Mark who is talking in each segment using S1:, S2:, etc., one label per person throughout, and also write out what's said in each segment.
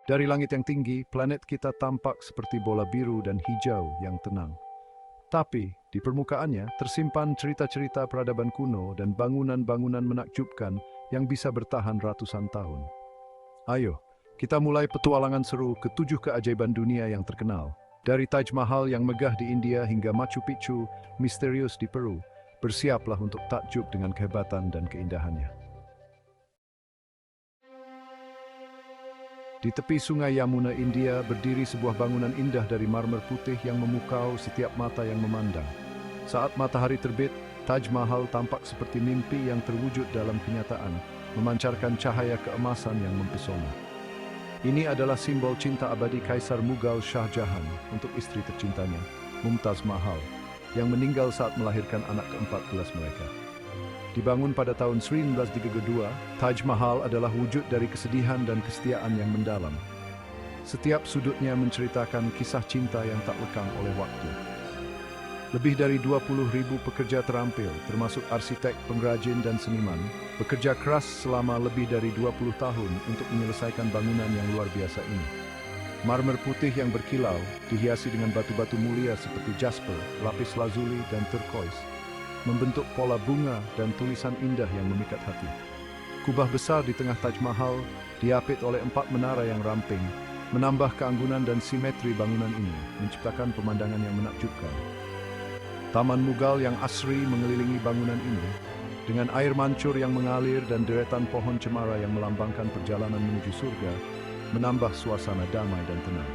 S1: Dari langit yang tinggi, planet kita tampak seperti bola biru dan hijau yang tenang. Tapi, di permukaannya tersimpan cerita-cerita peradaban kuno dan bangunan-bangunan menakjubkan yang bisa bertahan ratusan tahun. Ayo, kita mulai petualangan seru ke 7 keajaiban dunia yang terkenal. Dari Taj Mahal yang megah di India hingga Machu Picchu misterius di Peru, bersiaplah untuk takjub dengan kehebatan dan keindahannya. Di tepi sungai Yamuna, India, berdiri sebuah bangunan indah dari marmer putih yang memukau setiap mata yang memandang. Saat matahari terbit, Taj Mahal tampak seperti mimpi yang terwujud dalam kenyataan, memancarkan cahaya keemasan yang mempesona. Ini adalah simbol cinta abadi Kaisar Mughal Shah Jahan untuk istri tercintanya, Mumtaz Mahal, yang meninggal saat melahirkan anak ke-14 mereka. Dibangun pada tahun 1932, Taj Mahal adalah wujud dari kesedihan dan kesetiaan yang mendalam. Setiap sudutnya menceritakan kisah cinta yang tak lekang oleh waktu. Lebih dari 20.000 pekerja terampil, termasuk arsitek, pengrajin, dan seniman, bekerja keras selama lebih dari 20 tahun untuk menyelesaikan bangunan yang luar biasa ini. Marmer putih yang berkilau, dihiasi dengan batu-batu mulia seperti jasper, lapis lazuli, dan turquoise, membentuk pola bunga dan tulisan indah yang memikat hati. Kubah besar di tengah Taj Mahal diapit oleh 4 menara yang ramping, menambah keanggunan dan simetri bangunan ini, menciptakan pemandangan yang menakjubkan. Taman Mughal yang asri mengelilingi bangunan ini, dengan air mancur yang mengalir dan deretan pohon cemara yang melambangkan perjalanan menuju surga, menambah suasana damai dan tenang.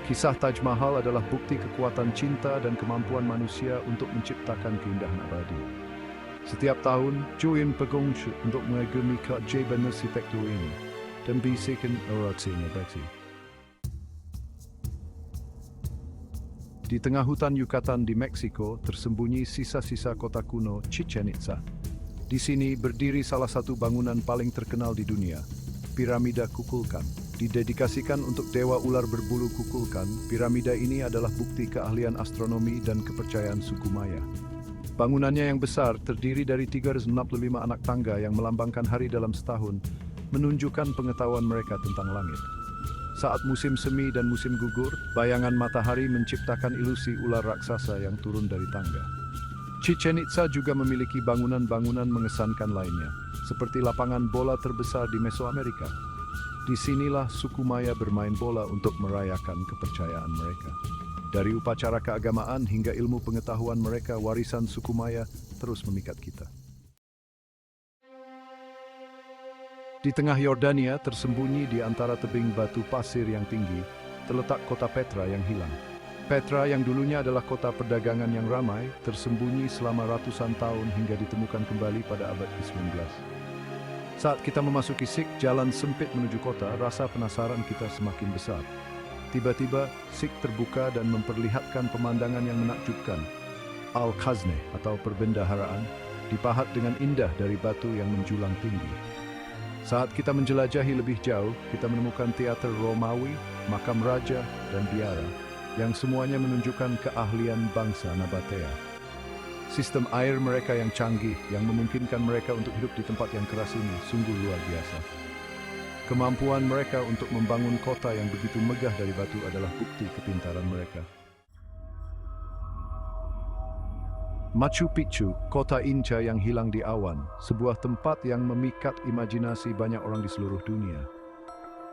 S1: Kisah Taj Mahal adalah bukti kekuatan cinta dan kemampuan manusia untuk menciptakan keindahan abadi. Setiap tahun, Juin Pagongsh untuk mengagumi keajaiban arsitektur ini dan bisikan orasi nabati. Di tengah hutan Yucatan di Meksiko tersembunyi sisa-sisa kota kuno Chichén Itzá. Di sini berdiri salah satu bangunan paling terkenal di dunia, Piramida Kukulkan. Didedikasikan untuk dewa ular berbulu Kukulkan, piramida ini adalah bukti keahlian astronomi dan kepercayaan suku Maya. Bangunannya yang besar terdiri dari 365 anak tangga yang melambangkan hari dalam setahun, menunjukkan pengetahuan mereka tentang langit. Saat musim semi dan musim gugur, bayangan matahari menciptakan ilusi ular raksasa yang turun dari tangga. Chichén Itzá juga memiliki bangunan-bangunan mengesankan lainnya, seperti lapangan bola terbesar di Mesoamerika. Disinilah suku Maya bermain bola untuk merayakan kepercayaan mereka. Dari upacara keagamaan hingga ilmu pengetahuan mereka, warisan suku Maya terus memikat kita. Di tengah Yordania, tersembunyi di antara tebing batu pasir yang tinggi, terletak kota Petra yang hilang. Petra yang dulunya adalah kota perdagangan yang ramai, tersembunyi selama ratusan tahun hingga ditemukan kembali pada abad ke-19. Saat kita memasuki Sikh, jalan sempit menuju kota, rasa penasaran kita semakin besar. Tiba-tiba, Sikh terbuka dan memperlihatkan pemandangan yang menakjubkan. Al-Khazneh atau perbendaharaan, dipahat dengan indah dari batu yang menjulang tinggi. Saat kita menjelajahi lebih jauh, kita menemukan teater Romawi, makam raja, dan biara, yang semuanya menunjukkan keahlian bangsa Nabatea. Sistem air mereka yang canggih, yang memungkinkan mereka untuk hidup di tempat yang keras ini, sungguh luar biasa. Kemampuan mereka untuk membangun kota yang begitu megah dari batu adalah bukti kepintaran mereka. Machu Picchu, kota Inca yang hilang di awan, sebuah tempat yang memikat imajinasi banyak orang di seluruh dunia.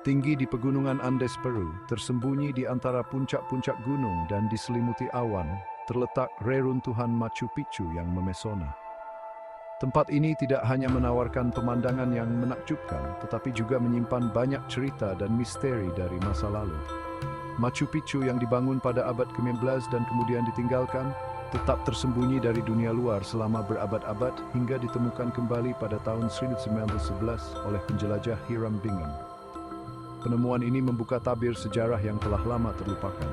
S1: Tinggi di pegunungan Andes, Peru, tersembunyi di antara puncak-puncak gunung dan diselimuti awan, terletak reruntuhan Machu Picchu yang memesona. Tempat ini tidak hanya menawarkan pemandangan yang menakjubkan, tetapi juga menyimpan banyak cerita dan misteri dari masa lalu. Machu Picchu yang dibangun pada abad ke-15 dan kemudian ditinggalkan, tetap tersembunyi dari dunia luar selama berabad-abad hingga ditemukan kembali pada tahun 1911 oleh penjelajah Hiram Bingham. Penemuan ini membuka tabir sejarah yang telah lama terlupakan.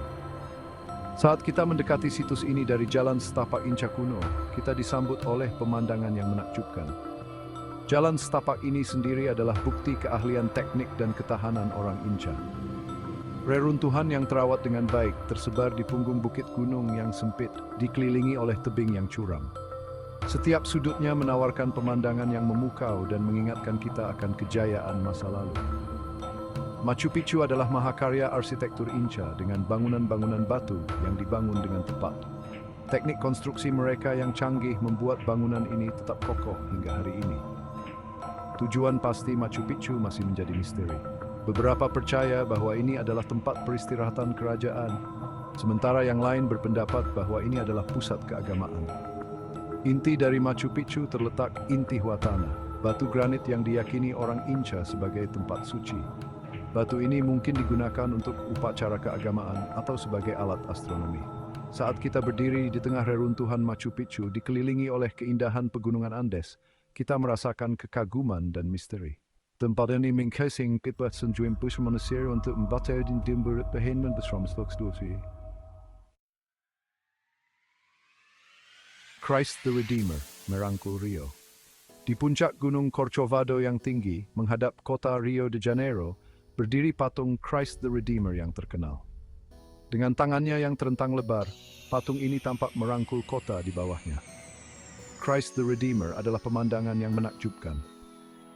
S1: Saat kita mendekati situs ini dari jalan setapak Inca kuno, kita disambut oleh pemandangan yang menakjubkan. Jalan setapak ini sendiri adalah bukti keahlian teknik dan ketahanan orang Inca. Reruntuhan yang terawat dengan baik tersebar di punggung bukit gunung yang sempit, dikelilingi oleh tebing yang curam. Setiap sudutnya menawarkan pemandangan yang memukau dan mengingatkan kita akan kejayaan masa lalu. Machu Picchu adalah mahakarya arsitektur Inca dengan bangunan-bangunan batu yang dibangun dengan tepat. Teknik konstruksi mereka yang canggih membuat bangunan ini tetap kokoh hingga hari ini. Tujuan pasti Machu Picchu masih menjadi misteri. Beberapa percaya bahwa ini adalah tempat peristirahatan kerajaan, sementara yang lain berpendapat bahwa ini adalah pusat keagamaan. Inti dari Machu Picchu terletak Intihuatana, batu granit yang diyakini orang Inca sebagai tempat suci. Batu ini mungkin digunakan untuk upacara keagamaan atau sebagai alat astronomi. Saat kita berdiri di tengah reruntuhan Machu Picchu dikelilingi oleh keindahan pegunungan Andes, kita merasakan kekaguman dan misteri. Tempat ini mengkasing kita senjuim push manusia untuk membaca dan dimbuat bahan bersama seluruh. Christ the Redeemer merangkul Rio. Di puncak Gunung Corcovado yang tinggi, menghadap kota Rio de Janeiro, berdiri patung Christ the Redeemer yang terkenal. Dengan tangannya yang terentang lebar, patung ini tampak merangkul kota di bawahnya. Christ the Redeemer adalah pemandangan yang menakjubkan.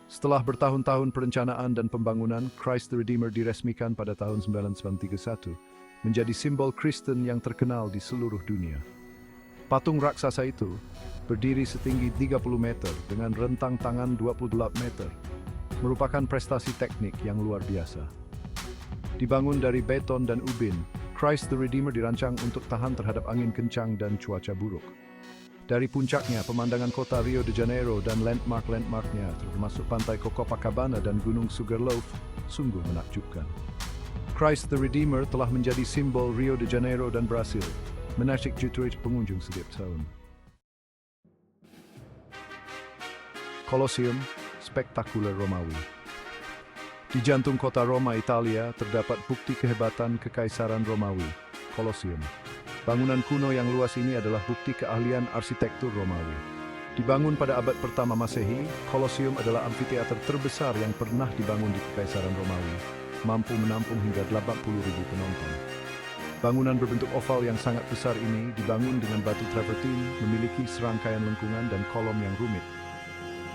S1: Setelah bertahun-tahun perencanaan dan pembangunan, Christ the Redeemer diresmikan pada tahun 1931, menjadi simbol Kristen yang terkenal di seluruh dunia. Patung raksasa itu berdiri setinggi 30 meter dengan rentang tangan 28 meter. Merupakan prestasi teknik yang luar biasa. Dibangun dari beton dan ubin, Christ the Redeemer dirancang untuk tahan terhadap angin kencang dan cuaca buruk. Dari puncaknya, pemandangan kota Rio de Janeiro dan landmark-landmarknya, termasuk pantai Copacabana dan Gunung Sugarloaf, sungguh menakjubkan. Christ the Redeemer telah menjadi simbol Rio de Janeiro dan Brasil, menarik jutaan pengunjung setiap tahun. Colosseum, spektakuler Romawi. Di jantung kota Roma, Italia, terdapat bukti kehebatan kekaisaran Romawi, Colosseum. Bangunan kuno yang luas ini adalah bukti keahlian arsitektur Romawi. Dibangun pada abad pertama Masehi, Colosseum adalah amfiteater terbesar yang pernah dibangun di kekaisaran Romawi, mampu menampung hingga 80.000 penonton. Bangunan berbentuk oval yang sangat besar ini dibangun dengan batu travertine, memiliki serangkaian lengkungan dan kolom yang rumit.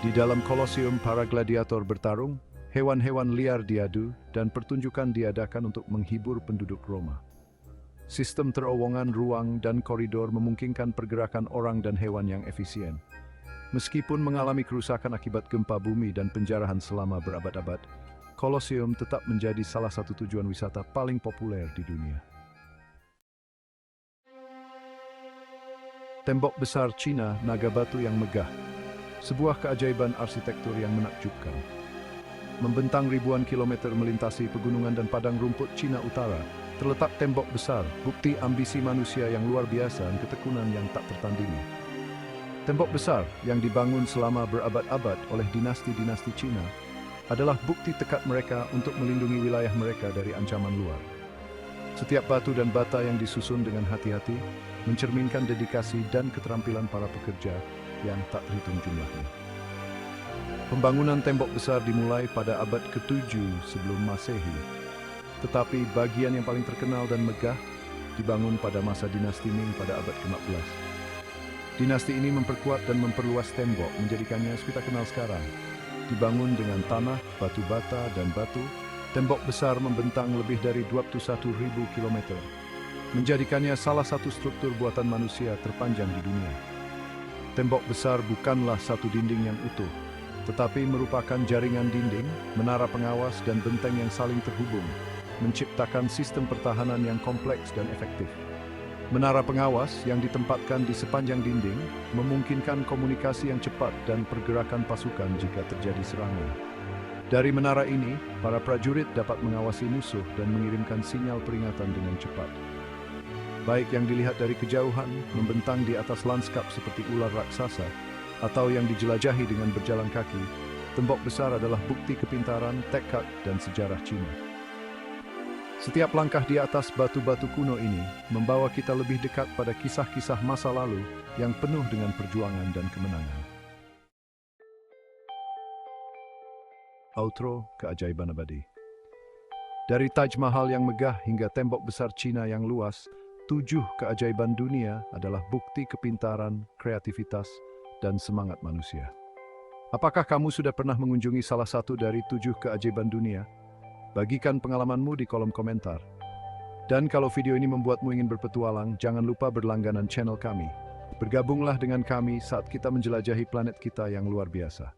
S1: Di dalam Colosseum, para gladiator bertarung, hewan-hewan liar diadu, dan pertunjukan diadakan untuk menghibur penduduk Roma. Sistem terowongan ruang dan koridor memungkinkan pergerakan orang dan hewan yang efisien. Meskipun mengalami kerusakan akibat gempa bumi dan penjarahan selama berabad-abad, Colosseum tetap menjadi salah satu tujuan wisata paling populer di dunia. Tembok besar Cina Naga Batu yang megah, sebuah keajaiban arsitektur yang menakjubkan. Membentang ribuan kilometer melintasi pegunungan dan padang rumput Cina Utara, terletak tembok besar, bukti ambisi manusia yang luar biasa dan ketekunan yang tak tertandingi. Tembok besar yang dibangun selama berabad-abad oleh dinasti-dinasti Cina adalah bukti tekad mereka untuk melindungi wilayah mereka dari ancaman luar. Setiap batu dan bata yang disusun dengan hati-hati mencerminkan dedikasi dan keterampilan para pekerja yang tak terhitung jumlahnya. Pembangunan tembok besar dimulai pada abad ke-7 sebelum Masehi, tetapi bagian yang paling terkenal dan megah dibangun pada masa dinasti Ming pada abad ke-14. Dinasti ini memperkuat dan memperluas tembok, menjadikannya seperti kita kenal sekarang. Dibangun dengan tanah, batu bata, dan batu, tembok besar membentang lebih dari 21.000 km, menjadikannya salah satu struktur buatan manusia terpanjang di dunia. Tembok besar bukanlah satu dinding yang utuh, tetapi merupakan jaringan dinding, menara pengawas, dan benteng yang saling terhubung, menciptakan sistem pertahanan yang kompleks dan efektif. Menara pengawas yang ditempatkan di sepanjang dinding memungkinkan komunikasi yang cepat dan pergerakan pasukan jika terjadi serangan. Dari menara ini, para prajurit dapat mengawasi musuh dan mengirimkan sinyal peringatan dengan cepat. Baik yang dilihat dari kejauhan, membentang di atas lanskap seperti ular raksasa, atau yang dijelajahi dengan berjalan kaki, tembok besar adalah bukti kepintaran, tekad, dan sejarah Cina. Setiap langkah di atas batu-batu kuno ini membawa kita lebih dekat pada kisah-kisah masa lalu yang penuh dengan perjuangan dan kemenangan. Outro Keajaiban Abadi. Dari Taj Mahal yang megah hingga tembok besar Cina yang luas, 7 keajaiban dunia adalah bukti kepintaran, kreativitas, dan semangat manusia. Apakah kamu sudah pernah mengunjungi salah satu dari 7 keajaiban dunia? Bagikan pengalamanmu di kolom komentar. Dan kalau video ini membuatmu ingin berpetualang, jangan lupa berlangganan channel kami. Bergabunglah dengan kami saat kita menjelajahi planet kita yang luar biasa.